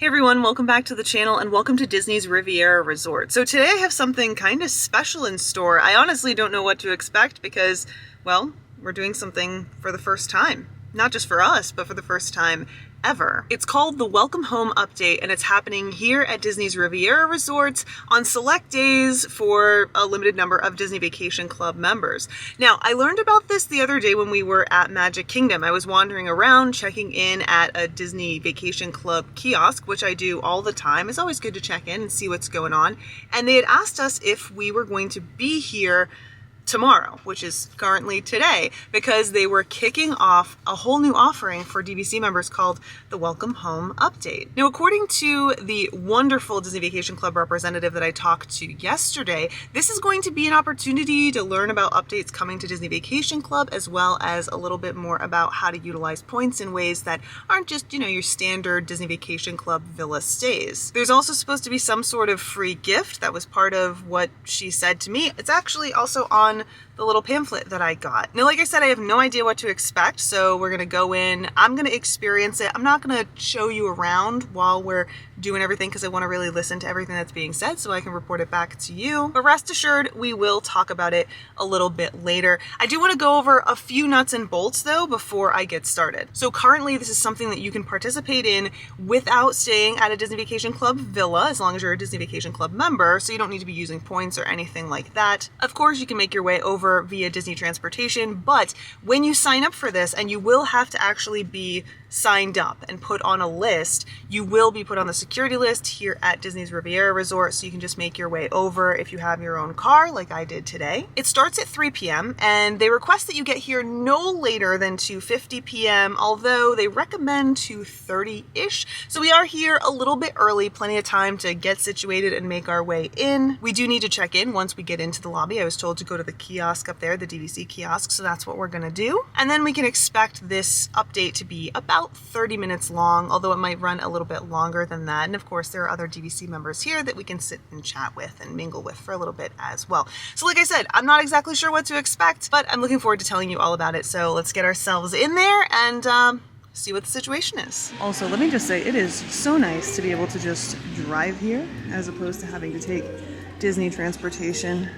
Hey everyone, welcome back to the channel and welcome to Disney's Riviera Resort. So today I have something kind of special in store. I honestly don't know what to expect because, well, we're doing something for the first time. Not just for us, but for the first time ever. It's called the Welcome Home Update and it's happening here at Disney's Riviera Resorts on select days for a limited number of Disney Vacation Club members. Now, I learned about this the other day when we were at Magic Kingdom. I was wandering around checking in at a Disney Vacation Club kiosk, which I do all the time. It's always good to check in and see what's going on. And they had asked us if we were going to be here tomorrow, which is currently today, because they were kicking off a whole new offering for DVC members called the Welcome Home Update. Now, according to the wonderful Disney Vacation Club representative that I talked to yesterday, this is going to be an opportunity to learn about updates coming to Disney Vacation Club, as well as a little bit more about how to utilize points in ways that aren't just, your standard Disney Vacation Club Villa stays. There's also supposed to be some sort of free gift. That was part of what she said to me. It's actually also on the little pamphlet that I got. Now, like I said, I have no idea what to expect, so we're gonna go in, I'm gonna experience it. I'm not gonna show you around while we're doing everything because I wanna really listen to everything that's being said so I can report it back to you. But rest assured, we will talk about it a little bit later. I do wanna go over a few nuts and bolts though before I get started. So currently, this is something that you can participate in without staying at a Disney Vacation Club Villa, as long as you're a Disney Vacation Club member, so you don't need to be using points or anything like that. Of course, you can make your way over via Disney transportation, but when you sign up for this, and you will have to actually be signed up and put on a list, you will be put on the security list here at Disney's Riviera Resort, so you can just make your way over if you have your own car like I did today. It starts at 3 p.m. and they request that you get here no later than 2:50 p.m., although they recommend 2:30-ish. So we are here a little bit early, plenty of time to get situated and make our way in. We do need to check in once we get into the lobby. I was told to go to the kiosk up there, the DVC kiosk, so that's what we're gonna do. And then we can expect this update to be about 30 minutes long, although it might run a little bit longer than that. And of course, there are other DVC members here that we can sit and chat with and mingle with for a little bit as well. So like I said, I'm not exactly sure what to expect, but I'm looking forward to telling you all about it. So let's get ourselves in there and see what the situation is. Also, let me just say, it is so nice to be able to just drive here as opposed to having to take Disney transportation.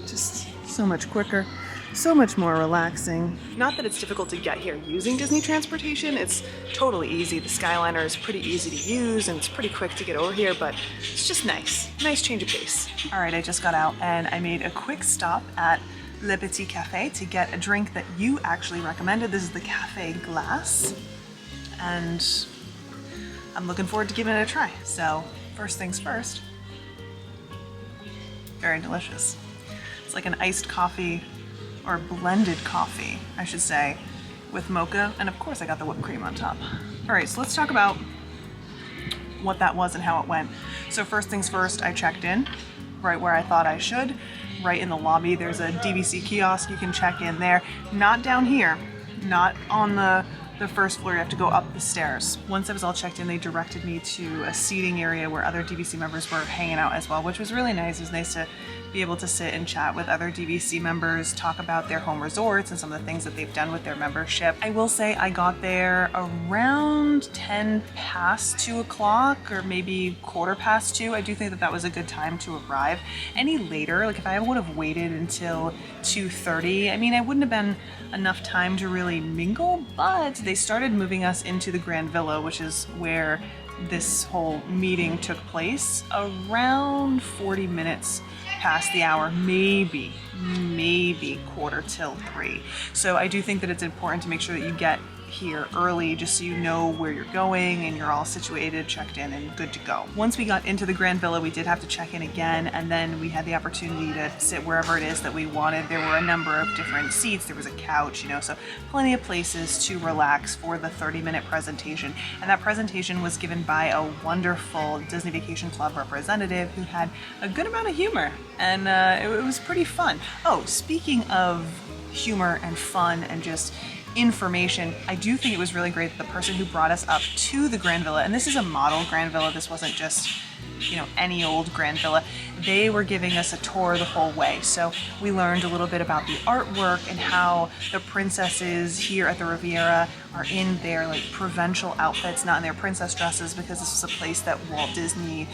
Just so much quicker, so much more relaxing. Not that it's difficult to get here using Disney transportation, it's totally easy. The Skyliner is pretty easy to use and it's pretty quick to get over here, but it's just nice. Nice change of pace. All right, I just got out and I made a quick stop at Le Petit Cafe to get a drink that you actually recommended. This is the Cafe Glass, and I'm looking forward to giving it a try. So first things first, very delicious. It's like an iced coffee, or blended coffee, I should say, with mocha, and of course I got the whipped cream on top. All right, so let's talk about what that was and how it went. So first things first, I checked in right where I thought I should, right in the lobby. There's a DVC kiosk, you can check in there. Not down here, not on the first floor, you have to go up the stairs. Once I was all checked in, they directed me to a seating area where other DVC members were hanging out as well, which was really nice. It was nice to be able to sit and chat with other DVC members, talk about their home resorts and some of the things that they've done with their membership. I will say I got there around 10 past 2 o'clock or maybe quarter past 2. I do think that that was a good time to arrive. Any later, like if I would have waited until 2:30, I mean, I wouldn't have been enough time to really mingle, but they started moving us into the Grand Villa, which is where this whole meeting took place, around 40 minutes past the hour, maybe quarter till 3. So I do think that it's important to make sure that you get here early just so you know where you're going and you're all situated, checked in, and good to go. Once we got into the Grand Villa, we did have to check in again, and then we had the opportunity to sit wherever it is that we wanted. There were a number of different seats. There was a couch, so plenty of places to relax for the 30-minute presentation. And that presentation was given by a wonderful Disney Vacation Club representative who had a good amount of humor, and it was pretty fun. Oh, speaking of humor and fun and just information, I do think it was really great that the person who brought us up to the Grand Villa, and this is a model Grand Villa, this wasn't just you know, any old Grand Villa. They were giving us a tour the whole way. So we learned a little bit about the artwork and how the princesses here at the Riviera are in their like provincial outfits, not in their princess dresses, because this was a place that Walt Disney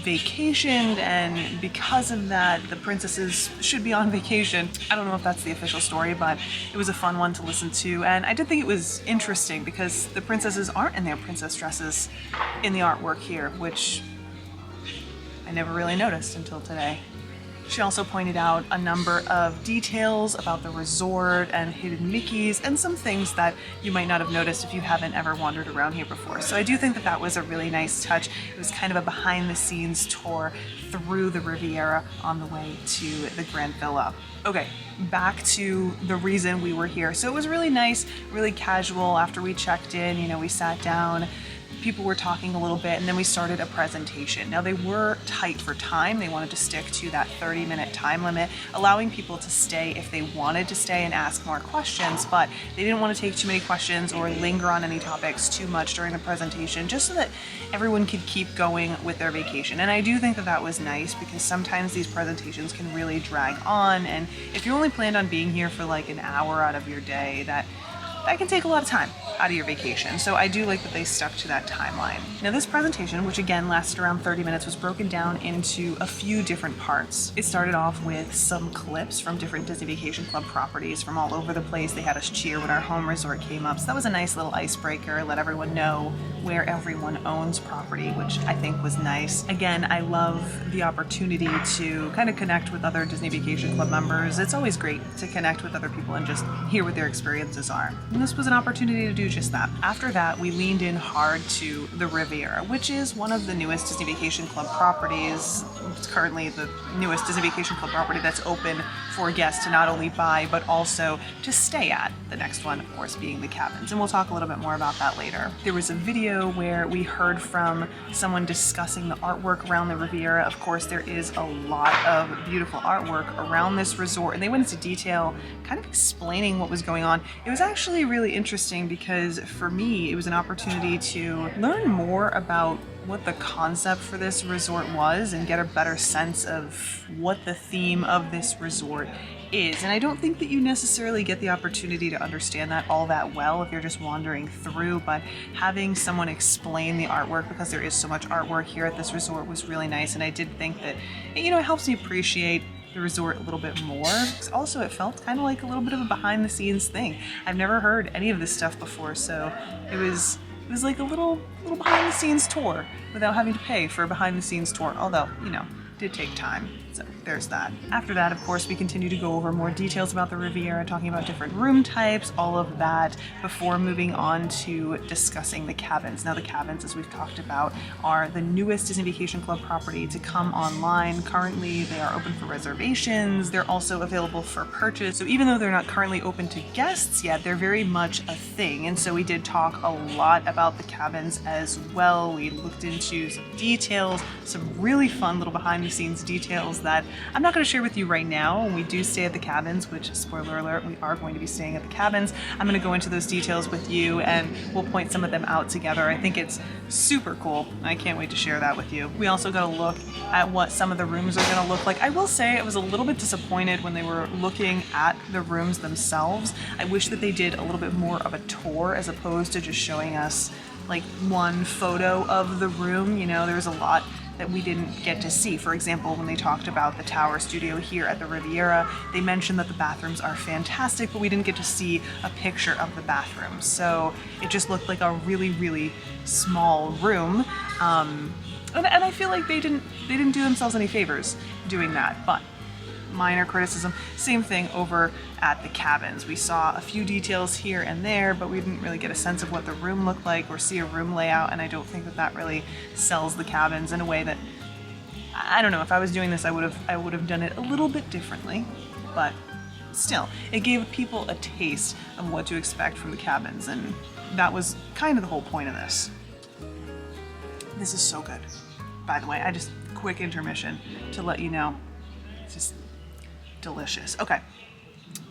vacationed, and because of that the princesses should be on vacation. I don't know if that's the official story, but it was a fun one to listen to, and I did think it was interesting because the princesses aren't in their princess dresses in the artwork here, which I never really noticed until today. She also pointed out a number of details about the resort and hidden Mickeys and some things that you might not have noticed if you haven't ever wandered around here before. So I do think that that was a really nice touch. It was kind of a behind the scenes tour through the Riviera on the way to the Grand Villa. Okay, back to the reason we were here. So it was really nice, really casual. After we checked in, you know, we sat down, people were talking a little bit, and then we started a presentation. Now they were tight for time. They wanted to stick to that 30-minute time limit, allowing people to stay if they wanted to stay and ask more questions, but they didn't want to take too many questions or linger on any topics too much during the presentation, just so that everyone could keep going with their vacation. And I do think that that was nice, because sometimes these presentations can really drag on, and if you only planned on being here for like an hour out of your day, that can take a lot of time out of your vacation. So I do like that they stuck to that timeline. Now this presentation, which again lasted around 30 minutes, was broken down into a few different parts. It started off with some clips from different Disney Vacation Club properties from all over the place. They had us cheer when our home resort came up. So that was a nice little icebreaker, let everyone know where everyone owns property, which I think was nice. Again, I love the opportunity to kind of connect with other Disney Vacation Club members. It's always great to connect with other people and just hear what their experiences are. And this was an opportunity to do just that. After that, we leaned in hard to the Riviera, which is one of the newest Disney Vacation Club properties. It's currently the newest Disney Vacation Club property that's open for guests to not only buy, but also to stay at. The next one, of course, being the Cabins. And we'll talk a little bit more about that later. There was a video where we heard from someone discussing the artwork around the Riviera. Of course, there is a lot of beautiful artwork around this resort, and they went into detail kind of explaining what was going on. It was actually really interesting because for me, it was an opportunity to learn more about what the concept for this resort was and get a better sense of what the theme of this resort is. And I don't think that you necessarily get the opportunity to understand that all that well if you're just wandering through, but having someone explain the artwork, because there is so much artwork here at this resort, was really nice. And I did think that, you know, it helps me appreciate the resort a little bit more. Also, it felt kind of like a little bit of a behind the scenes thing. I've never heard any of this stuff before, so it was like a little behind the scenes tour without having to pay for a behind the scenes tour, although, you know, it did take time. So there's that. After that, of course, we continue to go over more details about the Riviera, talking about different room types, all of that, before moving on to discussing the Cabins. Now the Cabins, as we've talked about, are the newest Disney Vacation Club property to come online. Currently, they are open for reservations. They're also available for purchase. So even though they're not currently open to guests yet, they're very much a thing. And so we did talk a lot about the Cabins as well. We looked into some details, some really fun little behind the scenes details that I'm not going to share with you right now. When we do stay at the Cabins, which, spoiler alert, we are going to be staying at the Cabins, I'm going to go into those details with you and we'll point some of them out together. I think it's super cool. I can't wait to share that with you. We also got a look at what some of the rooms are going to look like. I will say I was a little bit disappointed when they were looking at the rooms themselves. I wish that they did a little bit more of a tour as opposed to just showing us like one photo of the room. You know, there's a lot that we didn't get to see. For example, when they talked about the Tower Studio here at the Riviera, they mentioned that the bathrooms are fantastic, but we didn't get to see a picture of the bathroom. So it just looked like a really, really small room. And I feel like they didn't do themselves any favors doing that, but minor criticism. Same thing over at the Cabins. We saw a few details here and there, but we didn't really get a sense of what the room looked like or see a room layout, and I don't think that that really sells the Cabins in a way that, I don't know, if I was doing this, I would have done it a little bit differently, but still, it gave people a taste of what to expect from the Cabins, and that was kind of the whole point of this. This is so good. By the way, quick intermission to let you know, it's just delicious. Okay,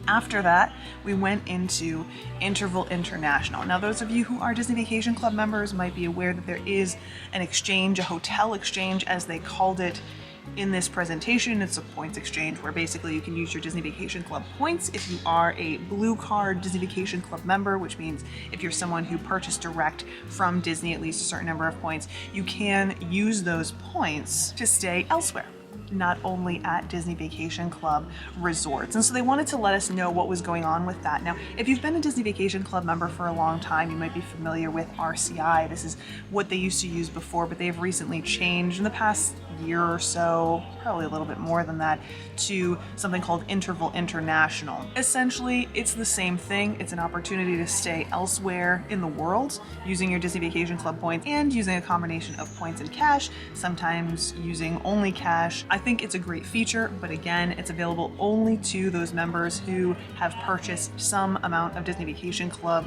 After that, we went into Interval International. Now, those of you who are Disney Vacation Club members might be aware that there is an exchange, a hotel exchange as they called it in this presentation. It's a points exchange where basically you can use your Disney Vacation Club points if you are a blue card Disney Vacation Club member, which means if you're someone who purchased direct from Disney at least a certain number of points, you can use those points to stay elsewhere, not only at Disney Vacation Club resorts. And so they wanted to let us know what was going on with that. Now, if you've been a Disney Vacation Club member for a long time, you might be familiar with RCI. This is what they used to use before, but they've recently changed in the past year or so, probably a little bit more than that, to something called Interval International. Essentially, it's the same thing. It's an opportunity to stay elsewhere in the world using your Disney Vacation Club points and using a combination of points and cash, sometimes using only cash. I think it's a great feature, but again, it's available only to those members who have purchased some amount of Disney Vacation Club,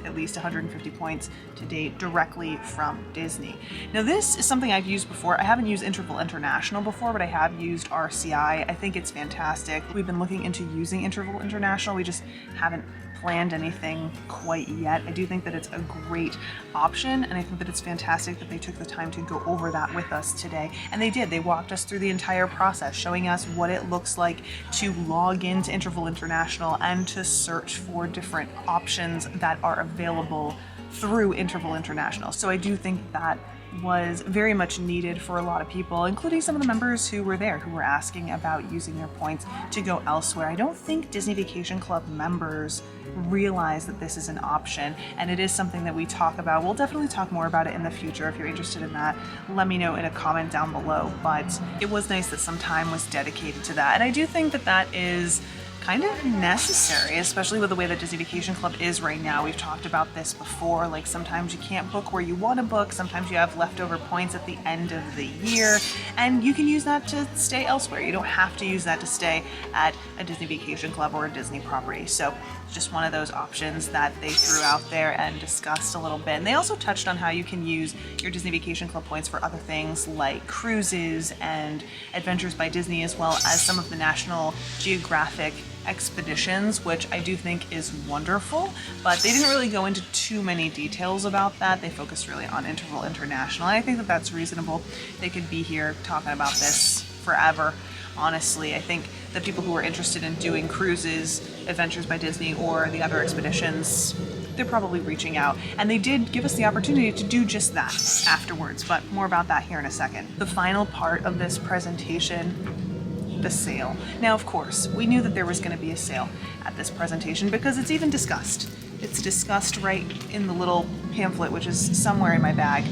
at least 150 points to date, directly from Disney. Now, this is something I've used before. I haven't used Interval International before, but I have used RCI. I think it's fantastic. We've been looking into using Interval International. We just haven't planned anything quite yet. I do think that it's a great option, and I think that it's fantastic that they took the time to go over that with us today. And they did. They walked us through the entire process, showing us what it looks like to log into Interval International and to search for different options that are available through Interval International. So I do think that was very much needed for a lot of people, including some of the members who were there who were asking about using their points to go elsewhere. I don't think Disney Vacation Club members realize that this is an option, and it is something that we talk about. We'll definitely talk more about it in the future. If you're interested in that, let me know in a comment down below. But it was nice that some time was dedicated to that, and I do think that that is kind of necessary, especially with the way that Disney Vacation Club is right now. We've talked about this before, like sometimes you can't book where you want to book, sometimes you have leftover points at the end of the year, and you can use that to stay elsewhere. You don't have to use that to stay at a Disney Vacation Club or a Disney property. So just one of those options that they threw out there and discussed a little bit. And they also touched on how you can use your Disney Vacation Club points for other things like cruises and Adventures by Disney, as well as some of the National Geographic expeditions, which I do think is wonderful, but they didn't really go into too many details about that. They focused really on Interval International, and I think that that's reasonable. They could be here talking about this forever. Honestly, I think that people who are interested in doing cruises, Adventures by Disney, or the other expeditions, they're probably reaching out. And they did give us the opportunity to do just that afterwards, but more about that here in a second. The final part of this presentation, the sale. Now, of course, we knew that there was going to be a sale at this presentation because it's even discussed. It's discussed right in the little pamphlet, which is somewhere in my bag,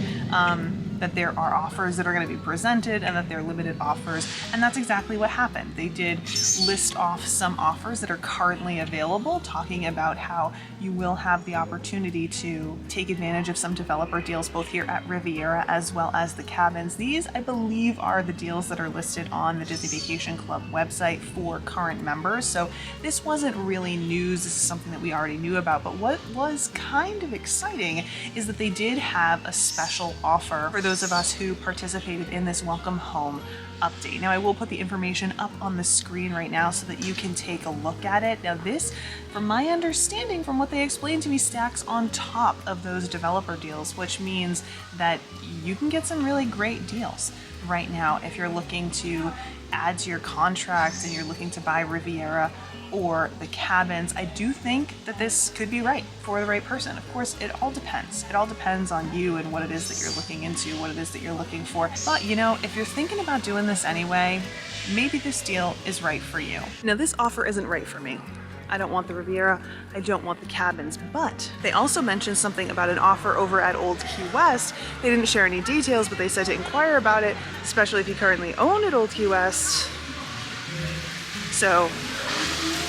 that there are offers that are going to be presented and that they're limited offers, and that's exactly what happened. They did list off some offers that are currently available, talking about how you will have the opportunity to take advantage of some developer deals both here at Riviera as well as the cabins. These, I believe, are the deals that are listed on the Disney Vacation Club website for current members, so this wasn't really news. This is something that we already knew about, but what was kind of exciting is that they did have a special offer for those of us who participated in this Welcome Home update. Now, I will put the information up on the screen right now so that you can take a look at it. Now, this, from my understanding, from what they explained to me, stacks on top of those developer deals, which means that you can get some really great deals right now if you're looking to add to your contract and you're looking to buy Riviera or the cabins. I do think that this could be right for the right person. Of course, it all depends. It all depends on you and what it is that you're looking into, what it is that you're looking for. But, you know, if you're thinking about doing this anyway, maybe this deal is right for you. Now, this offer isn't right for me. I don't want the Riviera, I don't want the cabins, but they also mentioned something about an offer over at Old Key West. They didn't share any details, but they said to inquire about it, especially if you currently own at Old Key West. So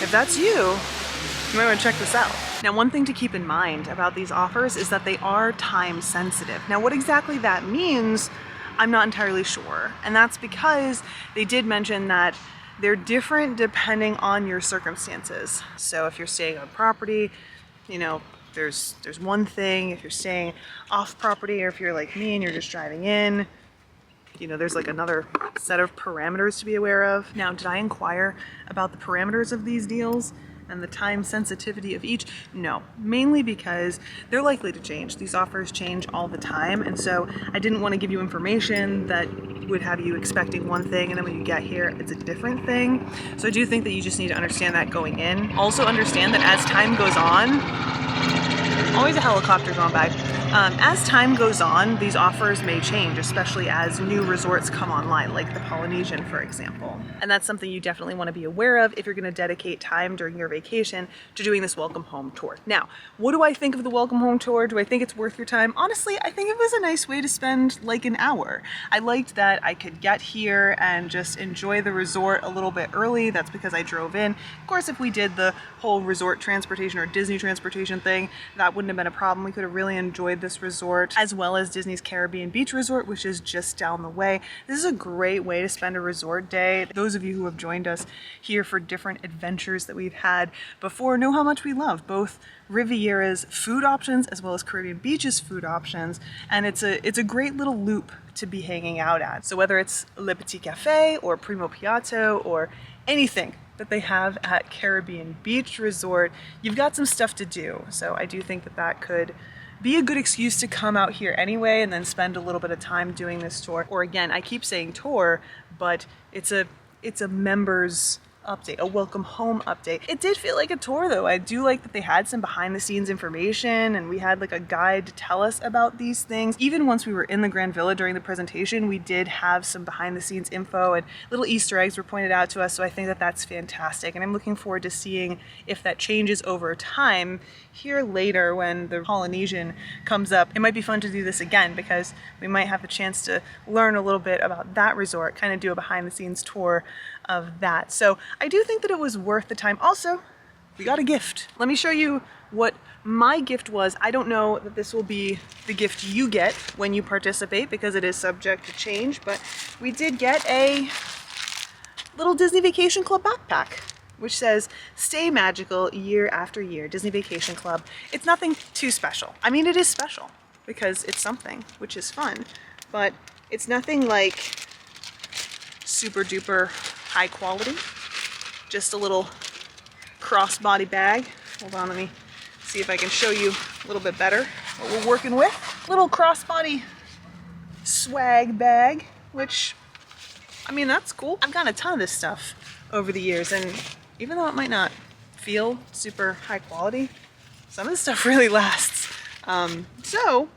if that's you, you might want to check this out. Now, one thing to keep in mind about these offers is that they are time sensitive. Now, what exactly that means, I'm not entirely sure. And that's because they did mention that they're different depending on your circumstances. So if you're staying on property, you know, there's one thing. If you're staying off property, or if you're like me and you're just driving in, you know, there's like another set of parameters to be aware of. Now, did I inquire about the parameters of these deals? and the time sensitivity of each? No, mainly because they're likely to change. These offers change all the time, and so I didn't want to give you information that would have you expecting one thing and then when you get here it's a different thing. So I do think that you just need to understand that going in. Also understand that as time goes on, always a helicopter going by. As time goes on, these offers may change, especially as new resorts come online, like the Polynesian, for example. And that's something you definitely want to be aware of if you're going to dedicate time during your vacation to doing this welcome home tour. Now, what do I think of the welcome home tour? Do I think it's worth your time? Honestly, I think it was a nice way to spend like an hour. I liked that I could get here and just enjoy the resort a little bit early. That's because I drove in. Of course, if we did the whole resort transportation or Disney transportation thing, that wouldn't have been a problem. We could have really enjoyed this resort, as well as Disney's Caribbean Beach Resort, which is just down the way. This is a great way to spend a resort day. Those of you who have joined us here for different adventures that we've had before know how much we love both Riviera's food options as well as Caribbean Beach's food options, and it's a great little loop to be hanging out at. So whether it's Le Petit Cafe or Primo Piatto or anything that they have at Caribbean Beach Resort, you've got some stuff to do. So I do think that that could be a good excuse to come out here anyway and then spend a little bit of time doing this tour. Or again, I keep saying tour, but it's a members update, a welcome home update. It did feel like a tour though. I do like that they had some behind the scenes information and we had like a guide to tell us about these things. Even once we were in the Grand Villa during the presentation, we did have some behind the scenes info and little Easter eggs were pointed out to us. So I think that that's fantastic. And I'm looking forward to seeing if that changes over time here later when the Polynesian comes up. It might be fun to do this again because we might have the chance to learn a little bit about that resort, kind of do a behind the scenes tour of that. So I do think that it was worth the time. Also, we got a gift. Let me show you what my gift was. I don't know that this will be the gift you get when you participate because it is subject to change, but we did get a little Disney Vacation Club backpack, which says, "Stay magical year after year, Disney Vacation Club." It's nothing too special. I mean, it is special because it's something, which is fun, but it's nothing like super duper high quality. Just a little crossbody bag. Hold on, let me see if I can show you a little bit better what we're working with. Little crossbody swag bag, which, I mean, that's cool. I've gotten a ton of this stuff over the years, and even though it might not feel super high quality, some of this stuff really lasts. So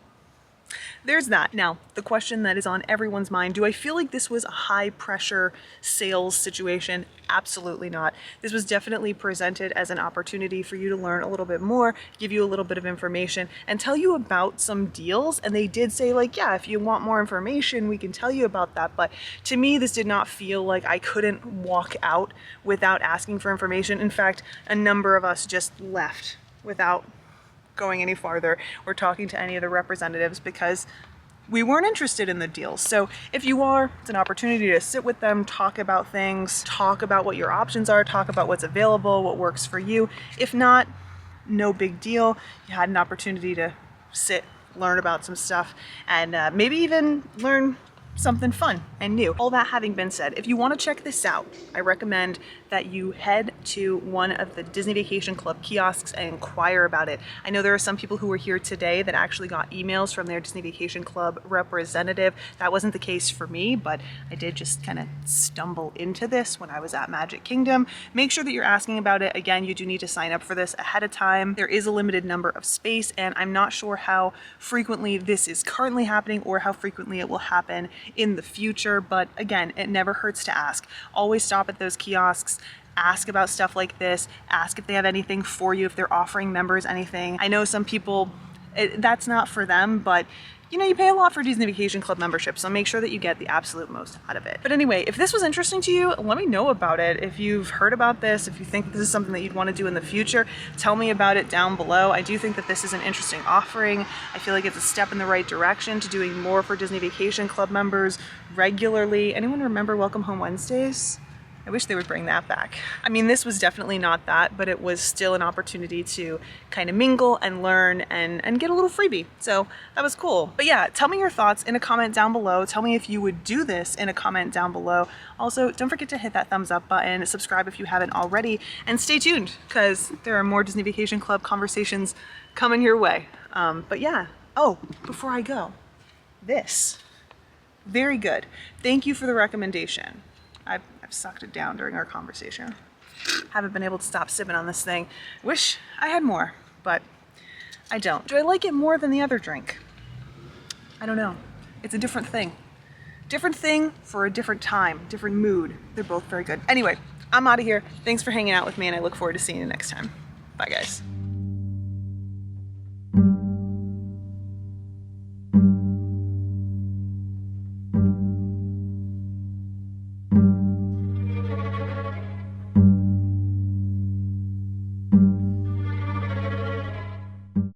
there's that. Now, the question that is on everyone's mind, do I feel like this was a high pressure sales situation? Absolutely not. This was definitely presented as an opportunity for you to learn a little bit more, give you a little bit of information, and tell you about some deals. And they did say like, yeah, if you want more information, we can tell you about that. But to me, this did not feel like I couldn't walk out without asking for information. In fact, a number of us just left without going any farther or talking to any of the representatives because we weren't interested in the deals. So if you are, it's an opportunity to sit with them, talk about things, talk about what your options are, talk about what's available, what works for you. If not, no big deal. You had an opportunity to sit, learn about some stuff, and maybe even learn something fun and new. All that having been said, if you want to check this out, I recommend that you head to one of the Disney Vacation Club kiosks and inquire about it. I know there are some people who were here today that actually got emails from their Disney Vacation Club representative. That wasn't the case for me, but I did just kind of stumble into this when I was at Magic Kingdom. Make sure that you're asking about it. Again, you do need to sign up for this ahead of time. There is a limited number of space, and I'm not sure how frequently this is currently happening or how frequently it will happen in the future, but again, it never hurts to ask. Always stop at those kiosks, ask about stuff like this, ask if they have anything for you, if they're offering members anything. I know some people, that's not for them, but you know, you pay a lot for Disney Vacation Club membership, so make sure that you get the absolute most out of it. But anyway, if this was interesting to you, let me know about it. If you've heard about this, if you think this is something that you'd want to do in the future, tell me about it down below. I do think that this is an interesting offering. I feel like it's a step in the right direction to doing more for Disney Vacation Club members regularly. Anyone remember Welcome Home Wednesdays? I wish they would bring that back. I mean, this was definitely not that, but it was still an opportunity to kind of mingle and learn and get a little freebie. So that was cool. But yeah, tell me your thoughts in a comment down below. Tell me if you would do this in a comment down below. Also, don't forget to hit that thumbs up button, subscribe if you haven't already, and stay tuned because there are more Disney Vacation Club conversations coming your way. But yeah, oh, before I go, this, very good. Thank you for the recommendation. I've sucked it down during our conversation. Haven't been able to stop sipping on this thing. Wish I had more, but I don't. Do I like it more than the other drink? I don't know. It's a different thing. Different thing for a different time, different mood. They're both very good. Anyway, I'm out of here. Thanks for hanging out with me, and I look forward to seeing you next time. Bye, guys.